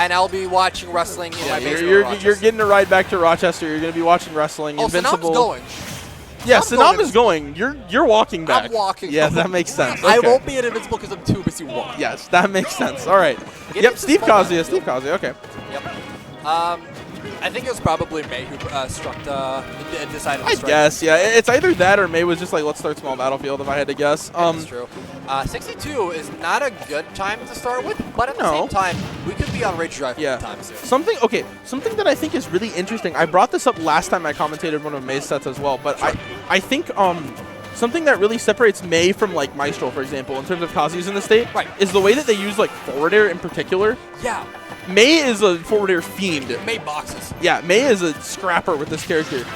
and I'll be watching wrestling in my basement. You're getting a ride back to Rochester. You're going to be watching wrestling. Oh, Invincible. Sanam's going. Yeah, Sanam is going. You're walking back. I'm walking. Yeah, that makes sense. I Okay. won't be at Invincible because I'm too busy walking. Yes, that makes sense. All right. Yep, Steve Kazuya. Steve Kazuya. Okay. Yep. I think it was probably May who decided to I strike. guess, yeah. It's either that or May was just like, let's start small battlefield, if I had to guess. That's true. 62 is not a good time to start with, but at the same time, we could be on Rage Drive for time soon. Something that I think is really interesting. I brought this up last time I commentated one of May's sets as well, but I think something that really separates May from like Maestro, for example, in terms of Kazuya's in the state, is the way that they use like forward air in particular. Yeah. May is a forward air fiend. May boxes. Yeah, May is a scrapper with this character.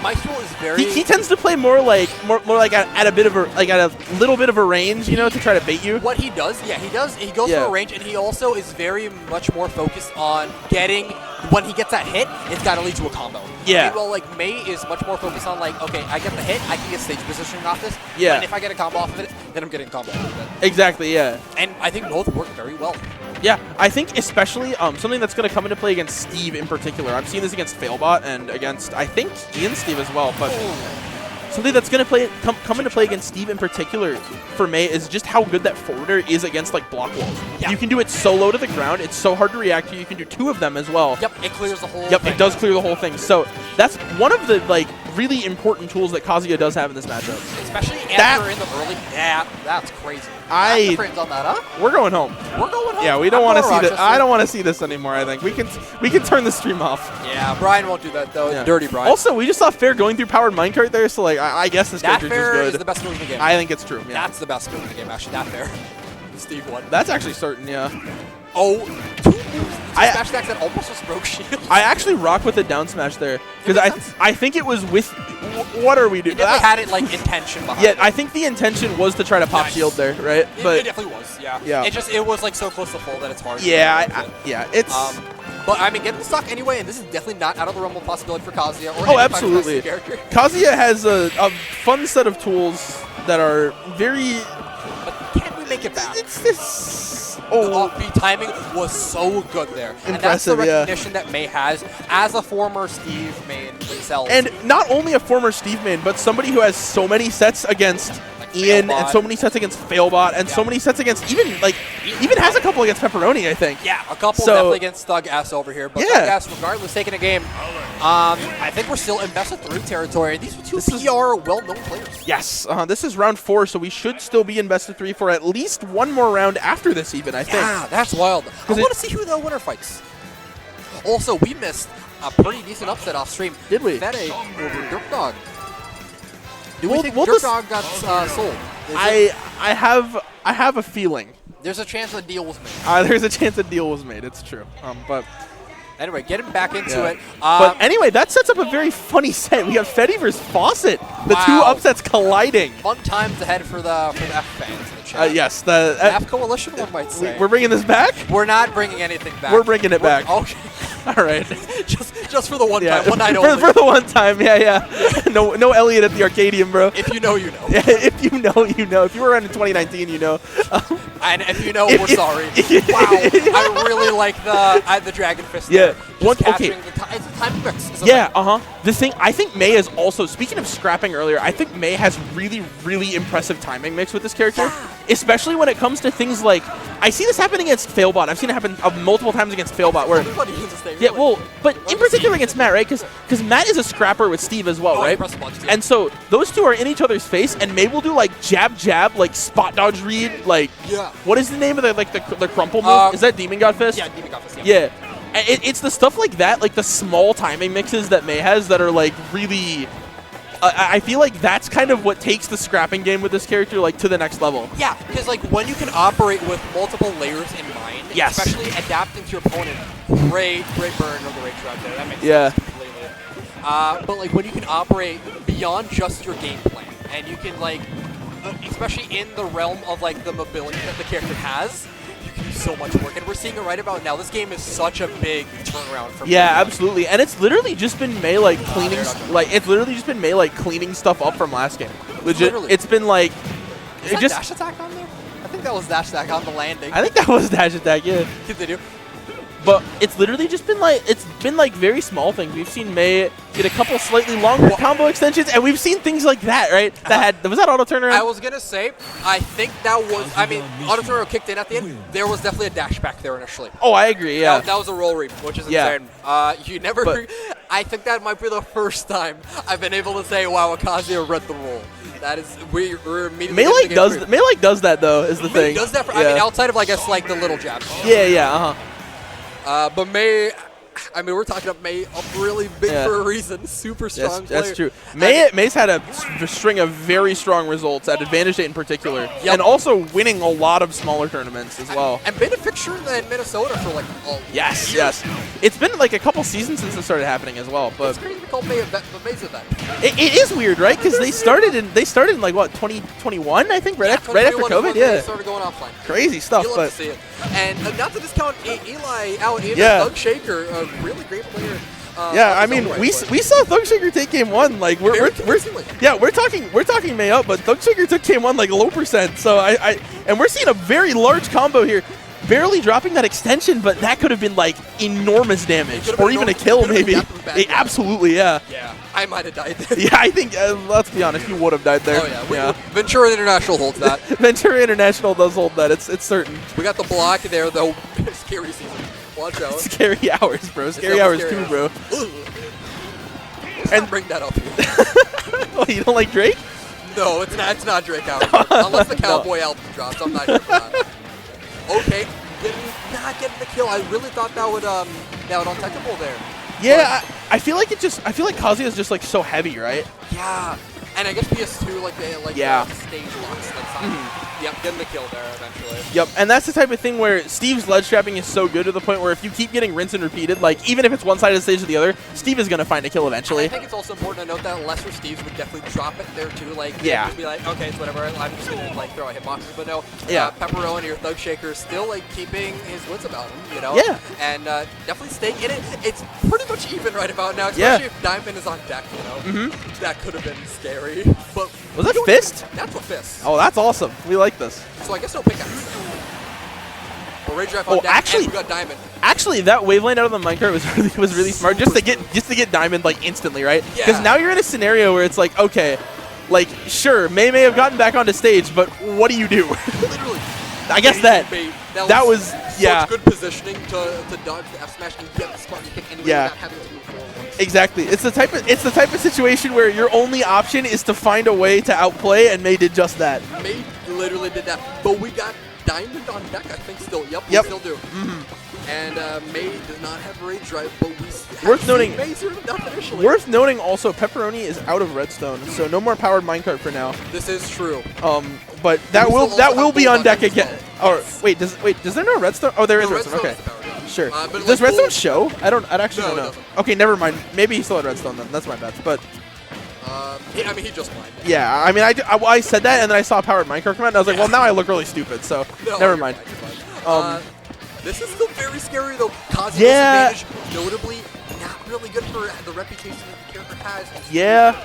Maestro is very. He tends to play more like at a bit of a at a little bit of a range, you know, to try to bait you. What he does, he does. He goes for a range, and he also is very much more focused on getting. When he gets that hit, it's got to lead to a combo. Yeah. Well, like May is much more focused on like, okay, I get the hit, I can get stage positioning off this. Yeah. And if I get a combo off of it, then I'm getting a combo off of it. Exactly. Yeah. And I think both work very well. Yeah, I think especially something that's going to come into play against Steve in particular. I've seen this against Failbot and against, I think, Ian Steve as well. But something that's going to come into play against Steve in particular for May is just how good that forwarder is against like block walls. Yeah. You can do it so low to the ground. It's so hard to react to. You can do 2 of them as well. Yep, it clears the whole Yep, thing. it does clear the whole thing. So that's one of the like really important tools that Kazuya does have in this matchup. Especially after in the early. Yeah, that's crazy. Frames on that, huh? We're going home. We're going home. Yeah, we don't want to see this. I don't want to see this anymore. I think we can turn the stream off. Yeah, Brian won't do that though. Yeah. Dirty Brian. Also, we just saw Fair going through powered minecart there, so like I guess this character's just good. That Fair is the best move in the game. I think it's true. Yeah. That's the best move in the game, actually. That Fair. Steve won. That's actually certain. Yeah. Oh, 2 moves. Smash attacks that almost just broke shield. I actually rock with the down smash there because I think it was with. What are we doing? It definitely had it like intention behind it. Yeah, I think the intention was to try to pop shield there, right? It definitely was. Yeah. It was like so close to full that it's hard. Yeah, it's. But I mean, getting the stock anyway, and this is definitely not out of the realm of possibility for Kazuya or oh, absolutely. Kazuya has a fun set of tools that are very. But can we make it back? It's this. The offbeat timing was so good there. Impressive, and that's the recognition that May has as a former Steve main himself. And not only a former Steve main, but somebody who has so many sets against Ian and so many sets against Failbot and so many sets against even has a couple against Pepperony, I think. Yeah, a couple definitely against Thug S over here. But Thug S, regardless, taking a game. I think we're still in best of 3 territory. These are 2 PR well-known players. Yes, this is round 4, so we should still be in best of 3 for at least one more round after this even, I think. Yeah, that's wild. I want to see who the winner fights. Also, we missed a pretty decent upset off stream. Did we? Fede over Derp Dog. Do we think Derp Dog got sold? I have a feeling. There's a chance a deal was made. There's a chance a deal was made. It's true. But anyway, getting back into it. But anyway, that sets up a very funny set. We have Fede versus Fawcett. The 2 upsets colliding. Fun times ahead for the F fans in the chat. Yes, the F Coalition, one might say. We're bringing this back? We're not bringing anything back. We're bringing it back. Okay. All right. just for the one time, one night only. For the one time, yeah. No Elliot at the Arcadium, bro. If you know, you know. Yeah, if you know, you know. If you were around in 2019, you know. And if you know, we're sorry. Wow, I really like the Dragon Fist. Yeah. It's a time mix. The thing, I think May is also, speaking of scrapping earlier, I think May has really, really impressive timing mix with this character. Especially when it comes to things like, I see this happen against Failbot. I've seen it happen multiple times against Failbot. Where, but in particular against Matt, right? Because Matt is a scrapper with Steve as well, right? And so those 2 are in each other's face, and May will do like jab, like spot dodge read, like what is the name of the crumple move? Is that Demon God Fist? Yeah, Demon God Fist. Yeah. It's the stuff like that, like the small timing mixes that May has that are like really. I feel like that's kind of what takes the scrapping game with this character like to the next level. Yeah, because like when you can operate with multiple layers in mind, especially adapting to your opponent, great burn of the rage right there. That makes sense completely. But like when you can operate beyond just your game plan, and you can like, especially in the realm of like the mobility that the character has, you can do so much work, and we're seeing it right about now. This game is such a big turnaround for me. Absolutely, and it's literally just been May like cleaning, cleaning stuff up from last game. Legit, it's been like, is that dash attack on there? I think that was dash attack on the landing. I think that was dash attack. Yeah. Continue. But it's literally just been like very small things. We've seen May get a couple slightly longer combo extensions, and we've seen things like that, right? Was that auto turnaround? I was gonna say, I think that was. I mean, auto turnaround kicked in at the end. There was definitely a dash back there initially. Oh, I agree. Yeah, that was a roll read, which is insane. You never. I think that might be the first time I've been able to say, "Wow, Kazuya read the roll." That is, we're immediately. May does that though. Is the thing. Does that? I mean, outside of I guess like the little jab. Yeah. But May, I mean, we're talking about May up really big for a reason. Super strong player. That's true. May's had a string of very strong results at Advantage State in particular, and also winning a lot of smaller tournaments as well. And been a fixture in Minnesota for like years. It's been like a couple seasons since it started happening as well. But it's crazy to call May May's event. It is weird, right? Because they started in like what 2021, I think, right after COVID. They started going offline. Crazy stuff. You love to see it. And not to discount Eli out either. Thug Shaker, a really great player. I mean, we saw Thug Shaker take game 1. Like we're talking May up, but Thug Shaker took game 1 like low %. So and we're seeing a very large combo here. Barely dropping that extension, but that could have been like enormous damage, or even a kill maybe. Absolutely, yeah. Yeah, I might have died there. Yeah, I think, let's be honest, you would have died there. Oh yeah, Ventura International holds that. Ventura International does hold that, it's certain. We got the block there, though. Scary season. Watch out. Scary hours, bro. Scary hours too, bro. And bring that up here. Oh, you don't like Drake? No, it's not Drake hours. Unless the Cowboy album drops, I'm not here for that. Okay, not getting the kill. I really thought that would untechable there. Yeah, I feel like Kazuya is just like so heavy, right? Yeah, and I guess PS2 the stage locks like Yep, getting the kill there eventually. Yep, and that's the type of thing where Steve's ledge trapping is so good to the point where if you keep getting rinse and repeated, like even if it's one side of the stage or the other, Steve is gonna find a kill eventually. And I think it's also important to note that lesser Steves would definitely drop it there too. Like just be like, okay, it's whatever. I'm just gonna like throw a hitbox, but no. Peparony or Thug Shaker is still like keeping his wits about him, you know. Yeah. And definitely staying in it. It's pretty much even right about now, especially if Diamond is on deck. You know, that could have been scary. But was that Fist? That's a Fist. Oh, that's awesome. We like this. So I guess no pickaxe. But Rage Drive on deck, and we got Diamond. Actually, that wavelength out of the minecart was really smart, just to get Diamond like instantly, right? Yeah. Because now you're in a scenario where it's like, okay, like sure, May have gotten back onto stage, but what do you do? Literally. I guess that was such good positioning to dodge the F smash and get the Spartan kick anyway without having to move forward. Exactly. It's the type of situation where your only option is to find a way to outplay, and May did just that. May literally did that. But we got Diamond on deck, I think still. Yep, we still do. And May does not have Rage Drive, but we worth noting. May's initially. Worth noting also, Peparony is out of redstone, so no more powered minecart for now. This is true. But that will be on deck again. Or wait, does there no redstone? Oh, there is redstone. Okay. Sure. Does redstone show? I actually don't know. Okay, never mind. Maybe he still had redstone then. That's my bad. But I mean, he just mined. Yeah, I mean, I said that, and then I saw powered minecart come out, and I was like, well, now I look really stupid. So never mind. This is still very scary though. Kazuya's advantage, notably, not really good for the reputation that the character has. Yeah.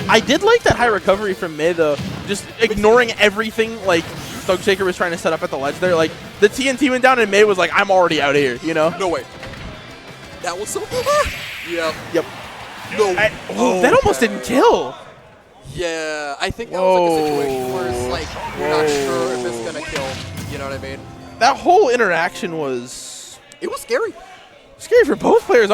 I did like that high recovery from May though. Just ignoring everything like Thug Shaker was trying to set up at the ledge there. Like the TNT went down and May was like, I'm already out of here, you know? No way. That was so Yep. No. That almost didn't kill. Yeah, I think that was like a situation where it's like you're not sure if it's gonna kill. You know what I mean? That whole interaction was... It was scary. Scary for both players.